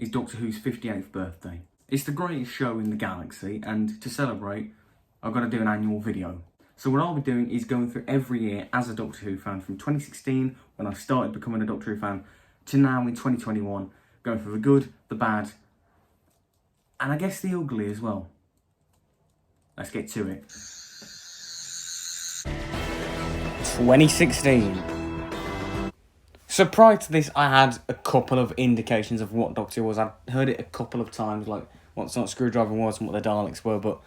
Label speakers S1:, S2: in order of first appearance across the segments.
S1: is Doctor Who's 58th birthday. It's the greatest show in the galaxy, and to celebrate, I've got to do an annual video. So what I'll be doing is going through every year as a Doctor Who fan, from 2016, when I started becoming a Doctor Who fan, to now in 2021, going through the good, the bad, and I guess the ugly as well. Let's get to it. 2016. So prior to this, I had a couple of indications of what Doctor Who was. I'd heard it a couple of times, like what Sonic Screwdriver was and what the Daleks were, but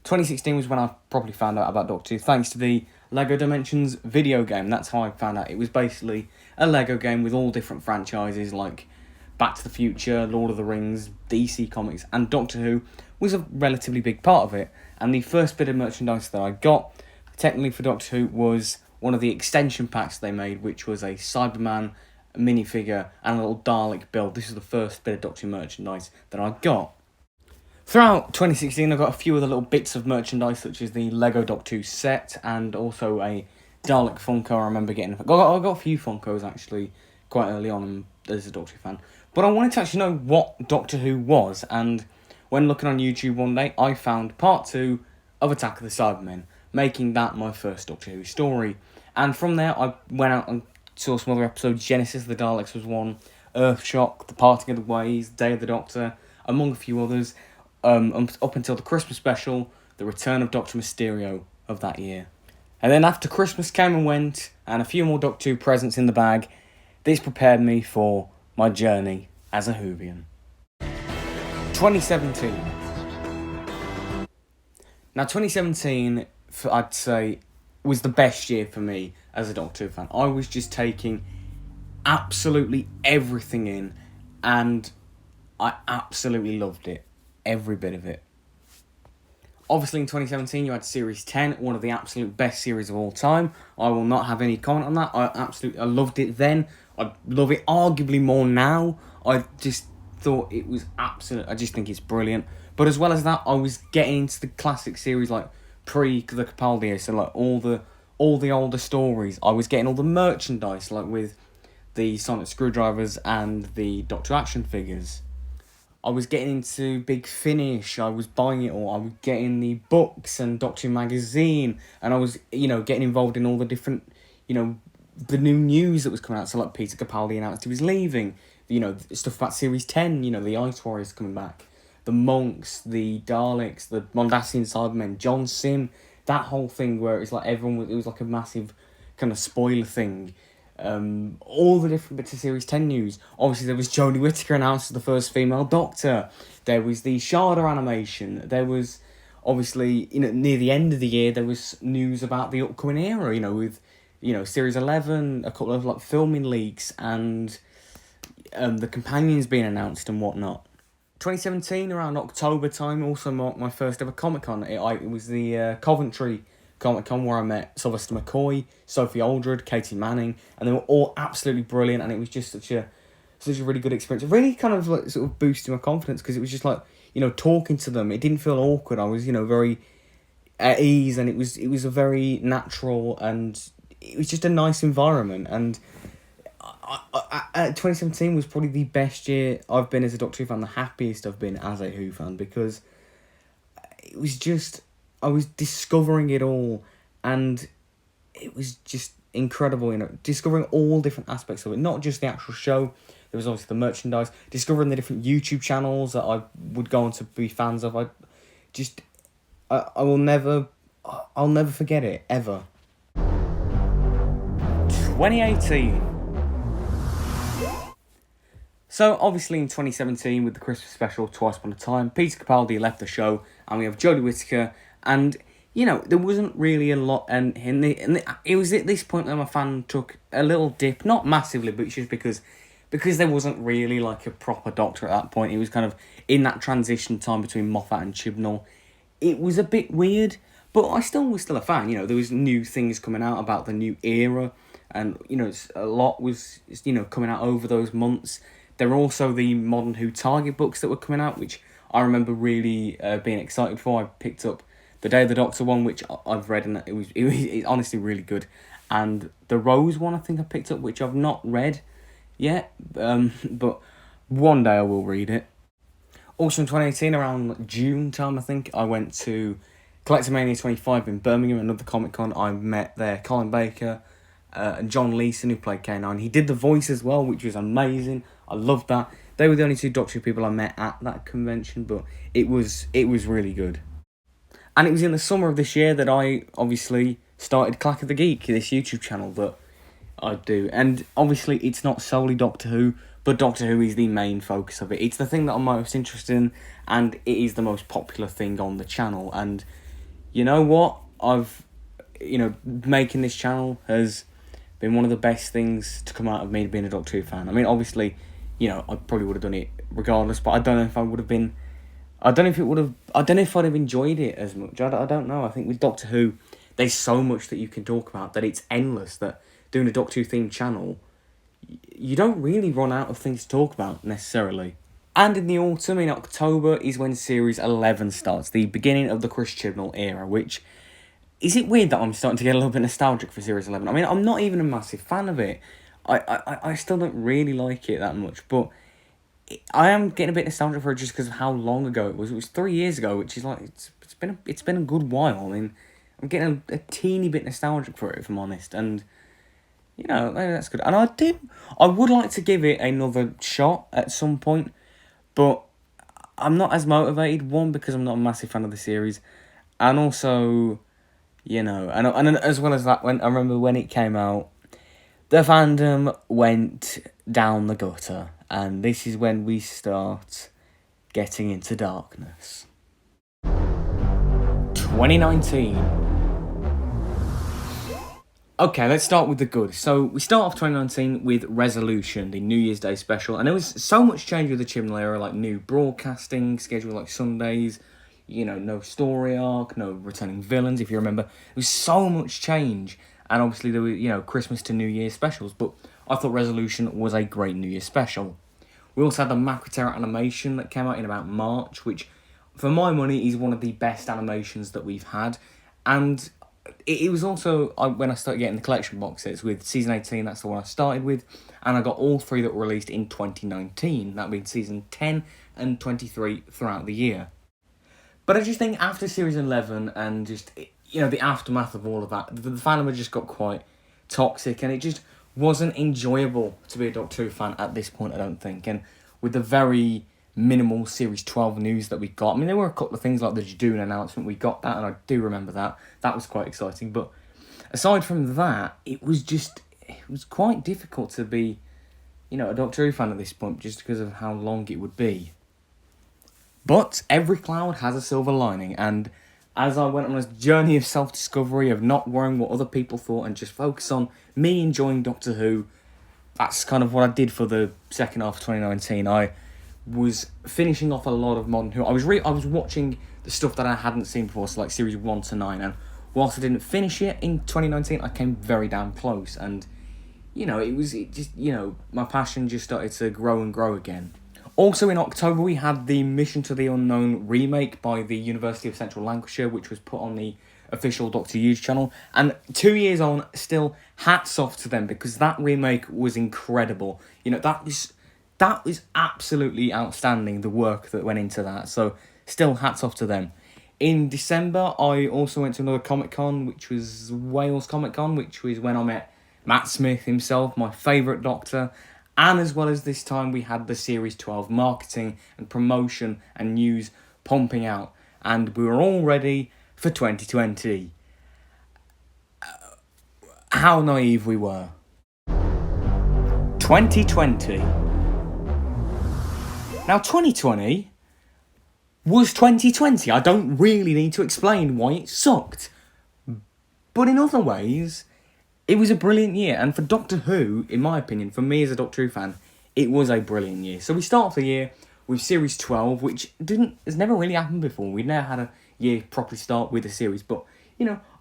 S1: 2016 was when I probably found out about Doctor Who, thanks to the LEGO Dimensions video game. That's how I found out. It was basically a LEGO game with all different franchises, like Back to the Future, Lord of the Rings, DC Comics, and Doctor Who was a relatively big part of it. And the first bit of merchandise that I got, technically for Doctor Who, was one of the extension packs they made, which was a Cyberman minifigure and a little Dalek build. This is the first bit of Doctor Who merchandise that I got. Throughout 2016, I got a few other little bits of merchandise, such as the Lego Doctor Who set and also a Dalek Funko. I remember getting. I got a few Funkos actually quite early on as a Doctor Who fan. But I wanted to actually know what Doctor Who was, and when looking on YouTube one day, I found part 2 of Attack of the Cybermen, making that my first Doctor Who story. And from there, I went out and saw some other episodes. Genesis of the Daleks was one, Earthshock, The Parting of the Ways, Day of the Doctor, among a few others, up until the Christmas special, The Return of Dr. Mysterio of that year. And then after Christmas came and went, and a few more Doctor Who presents in the bag, this prepared me for my journey as a Whovian. 2017. Now, 2017, I'd say, was the best year for me as a Doctor Who fan. I was just taking absolutely everything in, and I absolutely loved it. Every bit of it. Obviously, in 2017, you had Series 10, one of the absolute best series of all time. I will not have any comment on that. I loved it then. I love it arguably more now. I just thought it was absolute. I just think it's brilliant. But as well as that, I was getting into the classic series, like pre the Capaldi, so like all the older stories. I was getting all the merchandise, like with the Sonic Screwdrivers and the Doctor action figures. I was getting into Big Finish. I was buying it all. I was getting the books and Doctor Who magazine, and I was, getting involved in all the different, the new news that was coming out. So like Peter Capaldi announced he was leaving. Stuff about Series 10. The Ice Warriors coming back, the Monks, the Daleks, the Mondasian Cybermen, John Sim. That whole thing where it's like it was like a massive kind of spoiler thing. All the different bits of Series 10 news. Obviously, there was Jodie Whittaker announced as the first female Doctor. There was the Shada animation. There was, obviously, near the end of the year, there was news about the upcoming era, with, Series 11, a couple of, like, filming leaks, and the companions being announced and whatnot. 2017, around October time, also marked my first ever Comic-Con. It was the Coventry Comic-Con, where I met Sylvester McCoy, Sophie Aldred, Katie Manning, and they were all absolutely brilliant, and it was just such a really good experience. It really kind of like sort of boosted my confidence, because it was just like, talking to them, it didn't feel awkward. I was, very at ease, and it was a very natural, and it was just a nice environment. And 2017 was probably the best year I've been as a Doctor Who fan, the happiest I've been as a Who fan, because it was just, I was discovering it all, and it was just incredible, discovering all different aspects of it, not just the actual show. There was obviously the merchandise, discovering the different YouTube channels that I would go on to be fans of. I'll never forget it, ever. 2018. So, obviously in 2017, with the Christmas special, Twice Upon a Time, Peter Capaldi left the show, and we have Jodie Whittaker. And, there wasn't really a lot, and it was at this point that my fan took a little dip, not massively, but just because there wasn't really, like, a proper Doctor at that point. It was kind of in that transition time between Moffat and Chibnall. It was a bit weird, but I was still a fan. There was new things coming out about the new era, and, a lot was, coming out over those months. There were also the Modern Who Target books that were coming out, which I remember really being excited for. I picked up the Day of the Doctor one, which I've read, and it was honestly really good. And the Rose one, I think I picked up, which I've not read yet. But one day I will read it. Also in 2018, around June time, I think, I went to Collectomania 25 in Birmingham, another Comic Con. I met there Colin Baker and John Leeson, who played K9. He did the voice as well, which was amazing. I loved that. They were the only two Doctor Who people I met at that convention, but it was really good. And it was in the summer of this year that I obviously started Clack of the Geek, this YouTube channel that I do. And obviously it's not solely Doctor Who, but Doctor Who is the main focus of it. It's the thing that I'm most interested in, and it is the most popular thing on the channel. And you know what? Making this channel has been one of the best things to come out of me being a Doctor Who fan. I mean, obviously, I probably would have done it regardless, but I don't know if I would have been... I don't know if I'd have enjoyed it as much. I don't know. I think with Doctor Who, there's so much that you can talk about that it's endless, that doing a Doctor Who themed channel, you don't really run out of things to talk about, necessarily. And in the autumn, in October, is when Series 11 starts, the beginning of the Chris Chibnall era, which... Is it weird that I'm starting to get a little bit nostalgic for Series 11? I mean, I'm not even a massive fan of it. I still don't really like it that much, but I am getting a bit nostalgic for it just because of how long ago it was. It was 3 years ago, which is like, it's been a good while. I mean, I'm getting a teeny bit nostalgic for it, if I'm honest, and... maybe that's good. And I would like to give it another shot at some point, but I'm not as motivated. One, because I'm not a massive fan of the series, and also, and as well as that, when I remember when it came out, the fandom went down the gutter, and this is when we start getting into darkness. 2019. Okay, let's start with the good. So, we start off 2019 with Resolution, the New Year's Day special. And there was so much change with the Chibnall era, like new broadcasting schedule, like Sundays, no story arc, no returning villains, if you remember. There was so much change. And obviously there were, Christmas to New Year specials. But I thought Resolution was a great New Year special. We also had the Macra Terror animation that came out in about March, which, for my money, is one of the best animations that we've had. And... it was also when I started getting the collection box sets with Season 18, that's the one I started with, and I got all three that were released in 2019, that being Season 10 and 23 throughout the year. But I just think after Series 11 and just, the aftermath of all of that, the fandom had just got quite toxic, and it just wasn't enjoyable to be a Doctor Who fan at this point, I don't think, and with the very... minimal Series 12 news that we got. I mean, there were a couple of things like the Judoon announcement. We got that, and I do remember that. That was quite exciting. But aside from that, it was quite difficult to be, a Doctor Who fan at this point, just because of how long it would be. But every cloud has a silver lining, and as I went on this journey of self-discovery, of not worrying what other people thought, and just focus on me enjoying Doctor Who, that's kind of what I did for the second half of 2019. I was finishing off a lot of Modern Who. I was watching the stuff that I hadn't seen before, so like Series 1 to 9, and whilst I didn't finish it in 2019, I came very damn close, and, my passion just started to grow and grow again. Also in October, we had the Mission to the Unknown remake by the University of Central Lancashire, which was put on the official Doctor Who's channel, and 2 years on, still hats off to them, because that remake was incredible. That was absolutely outstanding, the work that went into that. So, still hats off to them. In December, I also went to another Comic-Con, which was Wales Comic-Con, which was when I met Matt Smith himself, my favourite Doctor. And as well as this time, we had the Series 12 marketing and promotion and news pumping out. And we were all ready for 2020. How naive we were. 2020. Now, 2020 was 2020. I don't really need to explain why it sucked. But in other ways, it was a brilliant year. And for Doctor Who, in my opinion, for me as a Doctor Who fan, it was a brilliant year. So we start off the year with Series 12, which has never really happened before. We've never had a year properly start with a series. But,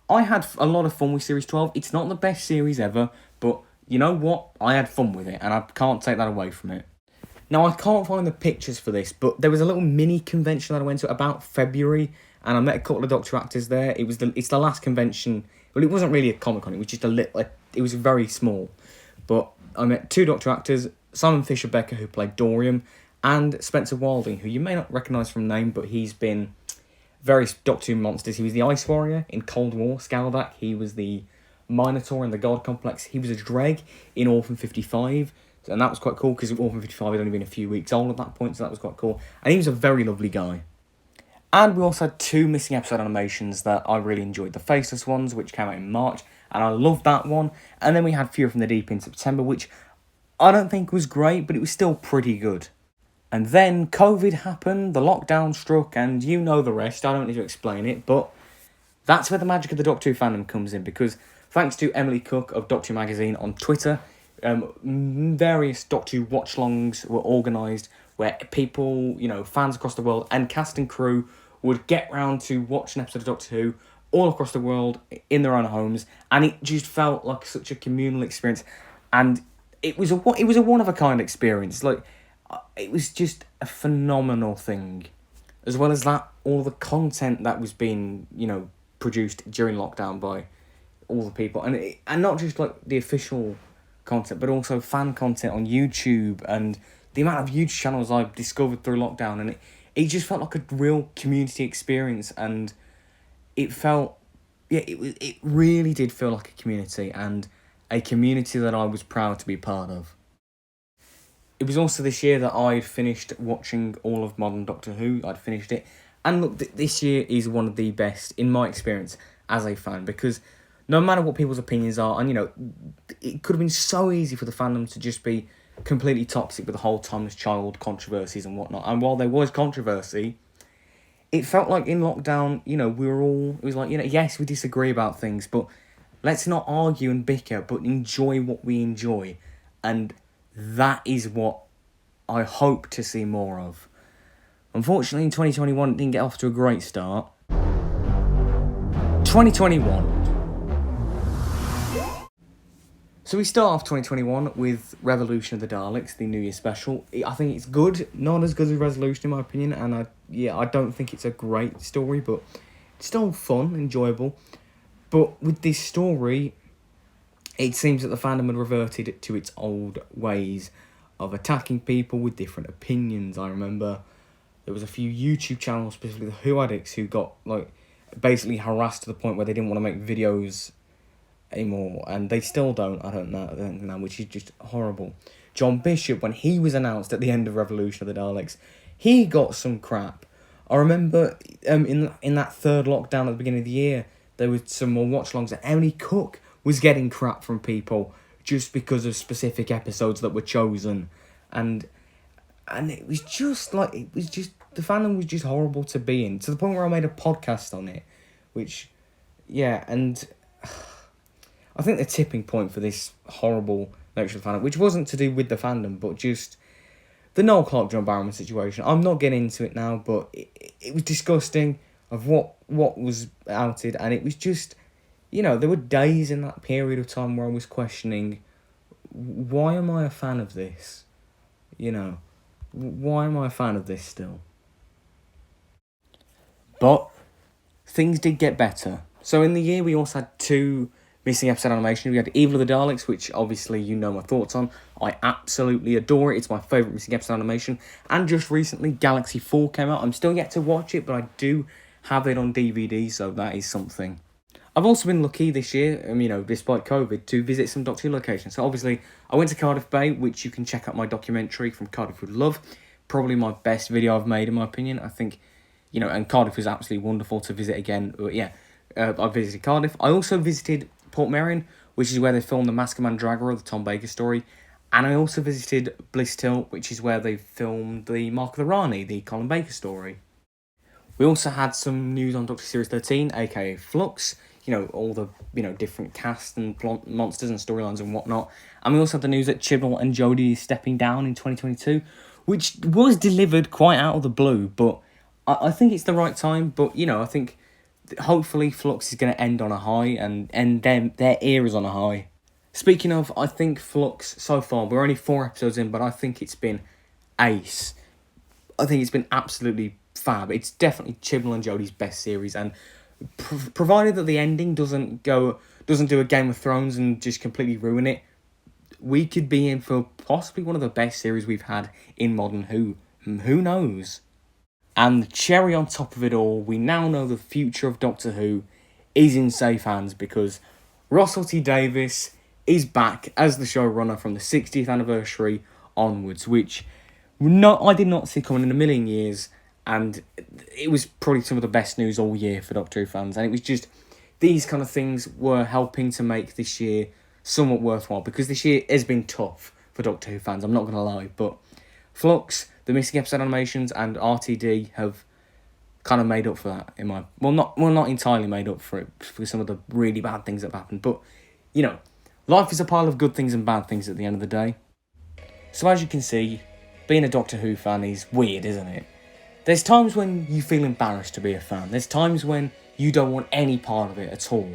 S1: I had a lot of fun with Series 12. It's not the best series ever, but you know what? I had fun with it, and I can't take that away from it. Now, I can't find the pictures for this, but there was a little mini convention that I went to about February, and I met a couple of Doctor actors there. It's the last convention. Well, it wasn't really a Comic-Con, it was just it was very small. But I met two Doctor actors, Simon Fisher Becker, who played Dorian, and Spencer Wilding, who you may not recognise from name, but he's been various Doctor Who monsters. He was the Ice Warrior in Cold War, Skaldak. He was the Minotaur in the God Complex. He was a Dreg in Orphan 55, and that was quite cool because Orphan 55 had only been a few weeks old at that point, so that was quite cool. And he was a very lovely guy. And we also had 2 missing episode animations that I really enjoyed. The Faceless ones, which came out in March, and I loved that one. And then we had Fear from the Deep in September, which I don't think was great, but it was still pretty good. And then COVID happened, the lockdown struck, and you know the rest. I don't need to explain it, but that's where the magic of the Doctor Who fandom comes in, because thanks to Emily Cook of Doctor Who Magazine on Twitter, various Doctor Who watch-alongs were organised where people, fans across the world and cast and crew would get round to watch an episode of Doctor Who all across the world in their own homes, and it just felt like such a communal experience, and it was a one-of-a-kind experience. Like, it was just a phenomenal thing. As well as that, all the content that was being, produced during lockdown by all the people, and not just like the official content, but also fan content on YouTube, and the amount of YouTube channels I've discovered through lockdown, and it just felt like a real community experience, and it felt, it really did feel like a community, and a community that I was proud to be part of. It was also this year that I'd finished watching all of Modern Doctor Who. I'd finished it. And look, this year is one of the best, in my experience, as a fan. Because no matter what people's opinions are, and, it could have been so easy for the fandom to just be completely toxic with the whole Timeless Child controversies and whatnot. And while there was controversy, it felt like in lockdown, we were all... It was like, yes, we disagree about things, but let's not argue and bicker, but enjoy what we enjoy. And that is what I hope to see more of. Unfortunately, in 2021, it didn't get off to a great start. 2021. So we start off 2021 with Revolution of the Daleks, the New Year special. I think it's good, not as good as Resolution in my opinion, and I don't think it's a great story, but it's still fun, enjoyable. But with this story, it seems that the fandom had reverted to its old ways of attacking people with different opinions. I remember there was a few YouTube channels, specifically the Who Addicts, who got basically harassed to the point where they didn't want to make videos anymore, and they still don't. I don't know, which is just horrible. John Bishop, when he was announced at the end of Revolution of the Daleks, he got some crap. I remember in that third lockdown at the beginning of the year, there was some more watch-alongs that Emily Cook was getting crap from people just because of specific episodes that were chosen, and it was just the fandom was just horrible to be in, to the point where I made a podcast on it, and I think the tipping point for this horrible nature of the fandom, which wasn't to do with the fandom, but just the Noel Clarke, John Barrowman situation. I'm not getting into it now, but it was disgusting of what was outed, and it was just, there were days in that period of time where I was questioning, why am I a fan of this? Why am I a fan of this still? But things did get better. So in the year, we also had 2 missing episode animation. We had Evil of the Daleks, which obviously you know my thoughts on. I absolutely adore it. It's my favourite missing episode animation. And just recently, Galaxy 4 came out. I'm still yet to watch it, but I do have it on DVD, so that is something. I've also been lucky this year, despite COVID, to visit some Doctor Who locations. So obviously, I went to Cardiff Bay, which you can check out my documentary from Cardiff with Love. Probably my best video I've made, in my opinion. I think, and Cardiff was absolutely wonderful to visit again. But yeah, I visited Cardiff. I also visited Portmeirion, which is where they filmed the Mask of Mandragora, the Tom Baker story. And I also visited Bliss-Till, which is where they filmed the Mark of the Rani, the Colin Baker story. We also had some news on Doctor Series 13, aka Flux. All the, different cast and monsters and storylines and whatnot. And we also had the news that Chibnall and Jodie is stepping down in 2022, which was delivered quite out of the blue, but I think it's the right time. But, I think hopefully Flux is going to end on a high, and their era's on a high. Speaking of, I think Flux, so far, we're only 4 episodes in, but I think it's been ace. I think it's been absolutely fab. It's definitely Chibnall and Jodie's best series, and provided that the ending doesn't do a Game of Thrones and just completely ruin it, we could be in for possibly one of the best series we've had in modern Who. Who knows? And the cherry on top of it all, we now know the future of Doctor Who is in safe hands because Russell T Davies is back as the showrunner from the 60th anniversary onwards, which I did not see coming in a million years, and it was probably some of the best news all year for Doctor Who fans, and it was just, these kind of things were helping to make this year somewhat worthwhile, because this year has been tough for Doctor Who fans, I'm not going to lie, but Flux, the missing episode animations, and RTD have kind of made up for that, not entirely made up for it, for some of the really bad things that have happened, but, you know, life is a pile of good things and bad things at the end of the day. So as you can see, being a Doctor Who fan is weird, isn't it? There's times when you feel embarrassed to be a fan. There's times when you don't want any part of it at all.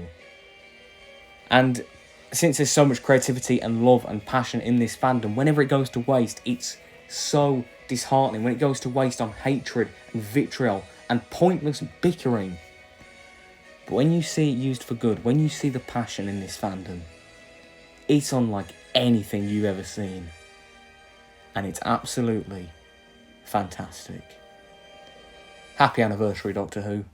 S1: And since there's so much creativity and love and passion in this fandom, whenever it goes to waste, it's so disheartening. When it goes to waste on hatred and vitriol and pointless bickering. But when you see it used for good, when you see the passion in this fandom, it's unlike anything you've ever seen. And it's absolutely fantastic. Happy anniversary, Doctor Who.